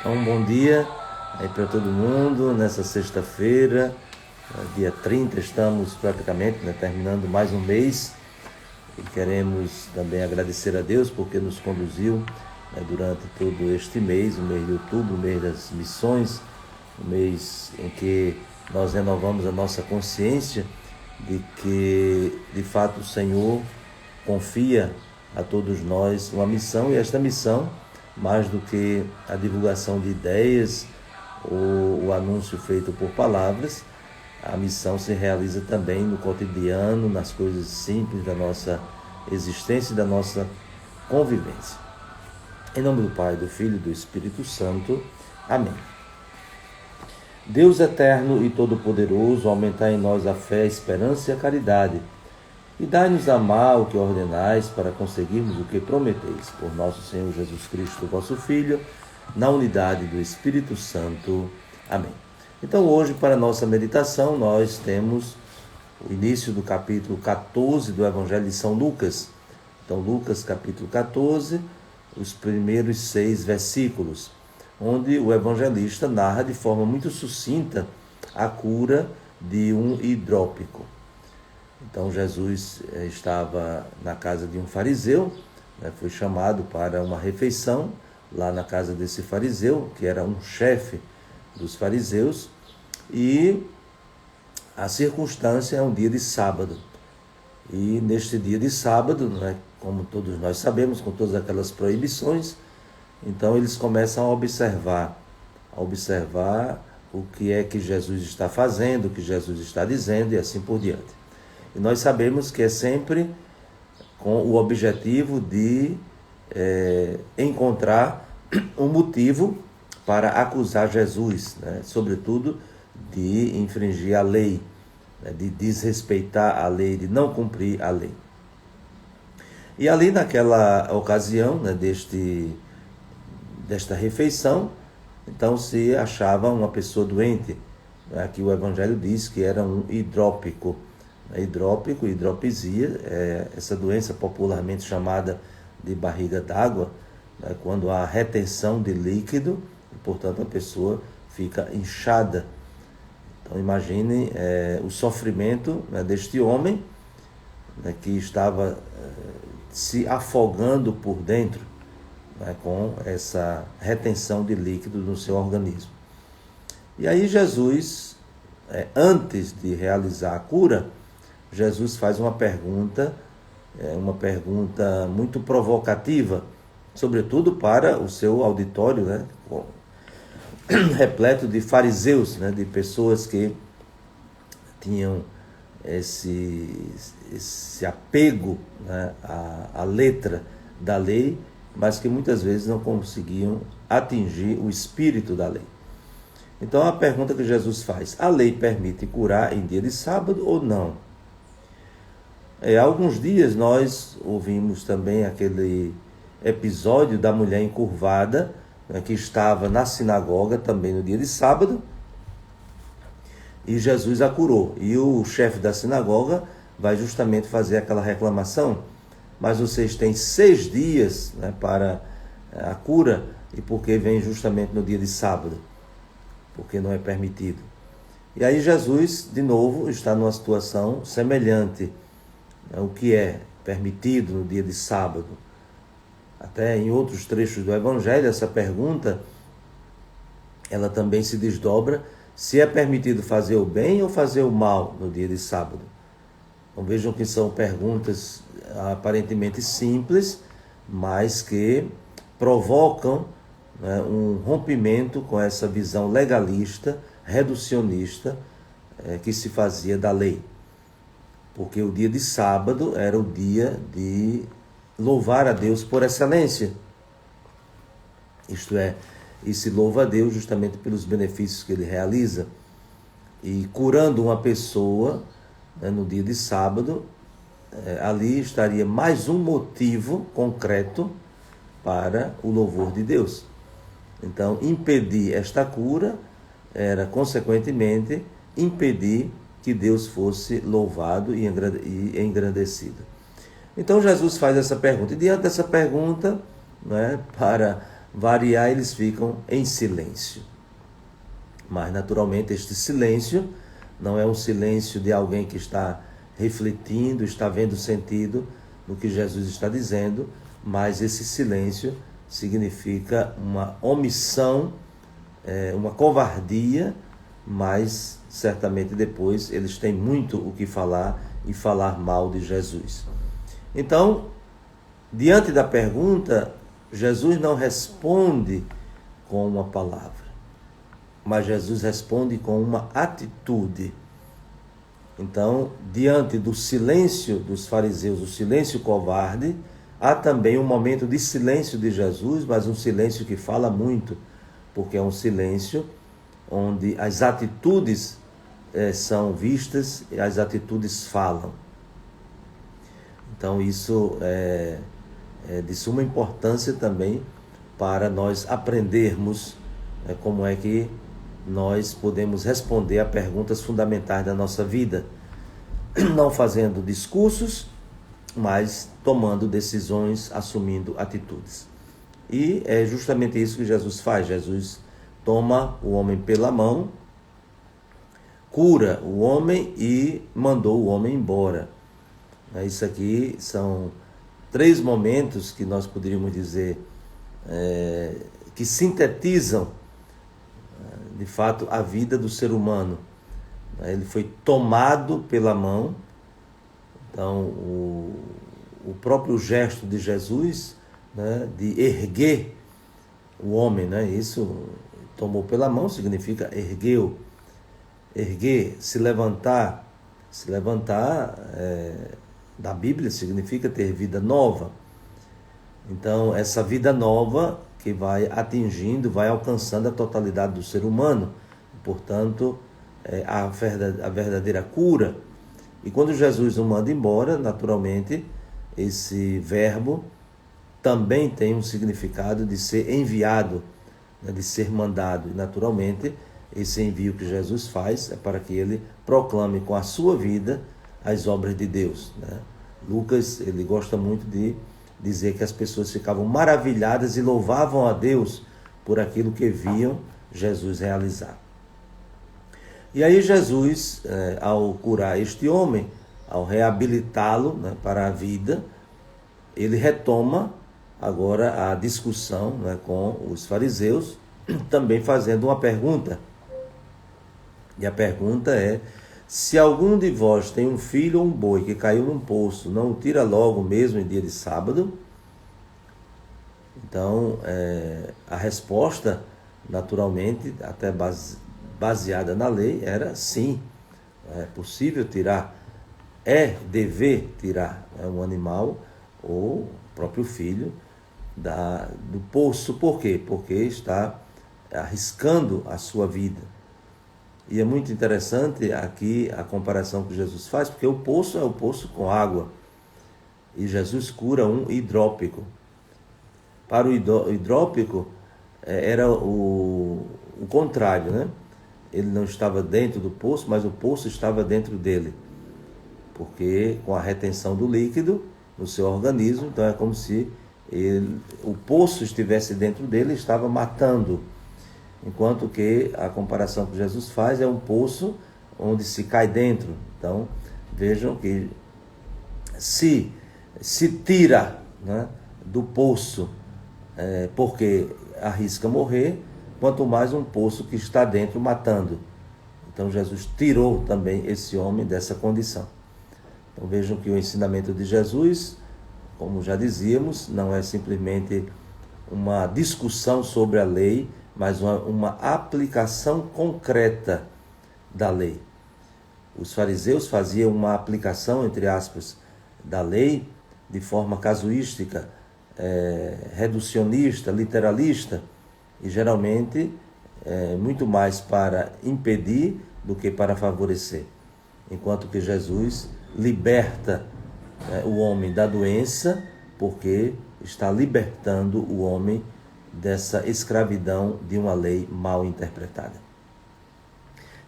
Então, bom dia aí para todo mundo nessa sexta-feira, dia 30, estamos praticamente terminando mais um mês e queremos também agradecer a Deus porque nos conduziu durante todo este mês, o mês de outubro, o mês das missões, o mês em que nós renovamos a nossa consciência de que, de fato, o Senhor confia a todos nós uma missão, e esta missão, mais do que a divulgação de ideias ou o anúncio feito por palavras, a missão se realiza também no cotidiano, nas coisas simples da nossa existência e da nossa convivência. Em nome do Pai, do Filho e do Espírito Santo. Amém. Deus eterno e todo-poderoso, aumentai em nós a fé, a esperança e a caridade, e dai-nos amar o que ordenais, para conseguirmos o que prometeis. Por nosso Senhor Jesus Cristo, vosso Filho, na unidade do Espírito Santo. Amém. Então, hoje, para a nossa meditação, nós temos o início do capítulo 14 do Evangelho de São Lucas. Então, Lucas, capítulo 14, os primeiros 6 versículos, onde o evangelista narra de forma muito sucinta a cura de um hidrópico. Então, Jesus estava na casa de um fariseu, foi chamado para uma refeição lá na casa desse fariseu, que era um chefe dos fariseus, e a circunstância é um dia de sábado. E neste dia de sábado, como todos nós sabemos, com todas aquelas proibições, então eles começam a observar o que é que Jesus está fazendo, o que Jesus está dizendo e assim por diante. E nós sabemos que é sempre com o objetivo de encontrar um motivo para acusar Jesus, sobretudo de infringir a lei, de desrespeitar a lei, de não cumprir a lei. E ali naquela ocasião, desta refeição, então se achava uma pessoa doente, que o Evangelho diz que era um hidrópico. Hidrópico, hidropisia, essa doença popularmente chamada de barriga d'água, quando há retenção de líquido, e, portanto a pessoa fica inchada. Então imaginem o sofrimento deste homem, que estava se afogando por dentro, com essa retenção de líquido no seu organismo. E aí Jesus, antes de realizar a cura, Jesus faz uma pergunta muito provocativa, sobretudo para o seu auditório, repleto de fariseus, de pessoas que tinham esse apego à letra da lei, mas que muitas vezes não conseguiam atingir o espírito da lei. Então a pergunta que Jesus faz: a lei permite curar em dia de sábado ou não? Há alguns dias nós ouvimos também aquele episódio da mulher encurvada, que estava na sinagoga também no dia de sábado, e Jesus a curou. E o chefe da sinagoga vai justamente fazer aquela reclamação: mas vocês têm 6 dias para a cura, e por que vem justamente no dia de sábado? Porque não é permitido. E aí Jesus, de novo, está numa situação semelhante. O que é permitido no dia de sábado? Até em outros trechos do Evangelho, essa pergunta, ela também se desdobra: se é permitido fazer o bem ou fazer o mal no dia de sábado? Então vejam que são perguntas aparentemente simples, mas que provocam um rompimento com essa visão legalista, reducionista, que se fazia da lei. Porque o dia de sábado era o dia de louvar a Deus por excelência. Isto é, e se louva a Deus justamente pelos benefícios que ele realiza. E curando uma pessoa no dia de sábado, ali estaria mais um motivo concreto para o louvor de Deus. Então, impedir esta cura era, consequentemente, impedir que Deus fosse louvado e engrandecido. Então Jesus faz essa pergunta, e diante dessa pergunta, para variar, eles ficam em silêncio. Mas, naturalmente, este silêncio não é um silêncio de alguém que está refletindo, está vendo sentido no que Jesus está dizendo, mas esse silêncio significa uma omissão, uma covardia, mas certamente depois eles têm muito o que falar e falar mal de Jesus. Então, diante da pergunta, Jesus não responde com uma palavra, mas Jesus responde com uma atitude. Então, diante do silêncio dos fariseus, o silêncio covarde, há também um momento de silêncio de Jesus, mas um silêncio que fala muito, porque é um silêncio onde as atitudes são vistas e as atitudes falam. Então, isso é de suma importância também para nós aprendermos como é que nós podemos responder a perguntas fundamentais da nossa vida, não fazendo discursos, mas tomando decisões, assumindo atitudes. E é justamente isso que Jesus faz. Jesus toma o homem pela mão, cura o homem e mandou o homem embora. Isso aqui são 3 momentos que nós poderíamos dizer que sintetizam de fato a vida do ser humano. Ele foi tomado pela mão. Então o próprio gesto de Jesus, né, de erguer o homem, né, isso, tomou pela mão significa ergueu, erguer, se levantar da Bíblia significa ter vida nova. Então essa vida nova que vai atingindo, vai alcançando a totalidade do ser humano, portanto, a verdadeira cura. E quando Jesus o manda embora, naturalmente, esse verbo também tem um significado de ser enviado, né, de ser mandado. E, naturalmente, esse envio que Jesus faz é para que ele proclame com a sua vida as obras de Deus, né? Lucas, ele gosta muito de dizer que as pessoas ficavam maravilhadas e louvavam a Deus por aquilo que viam Jesus realizar. E aí Jesus, ao curar este homem, ao reabilitá-lo, né, para a vida, ele retoma agora a discussão, né, com os fariseus, também fazendo uma pergunta. E a pergunta é: se algum de vós tem um filho ou um boi que caiu num poço, não o tira logo mesmo em dia de sábado? Então, a resposta, naturalmente, até baseada na lei, era sim. É possível tirar, é dever tirar um animal ou o próprio filho do poço. Por quê? Porque está arriscando a sua vida. E é muito interessante aqui a comparação que Jesus faz, porque o poço é o poço com água. E Jesus cura um hidrópico. Para o hidrópico, era o contrário, né? Ele não estava dentro do poço, mas o poço estava dentro dele. Porque com a retenção do líquido no seu organismo, então é como se o poço estivesse dentro dele e estava matando. Enquanto que a comparação que Jesus faz é um poço onde se cai dentro. Então, vejam que se tira, né, do poço porque arrisca morrer, quanto mais um poço que está dentro matando. Então, Jesus tirou também esse homem dessa condição. Então, vejam que o ensinamento de Jesus, como já dizíamos, não é simplesmente uma discussão sobre a lei, mas uma aplicação concreta da lei. Os fariseus faziam uma aplicação, entre aspas, da lei de forma casuística, reducionista, literalista, e geralmente muito mais para impedir do que para favorecer. Enquanto que Jesus liberta o homem da doença, porque está libertando o homem dessa escravidão de uma lei mal interpretada.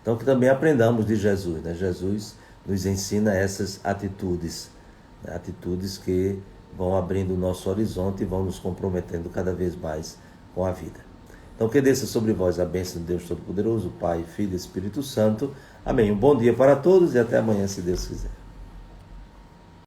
Então, que também aprendamos de Jesus, né? Jesus nos ensina essas atitudes, atitudes que vão abrindo o nosso horizonte e vão nos comprometendo cada vez mais com a vida. Então que desça sobre vós a bênção de Deus Todo-Poderoso, Pai, Filho e Espírito Santo. Amém. Um bom dia para todos e até amanhã, se Deus quiser.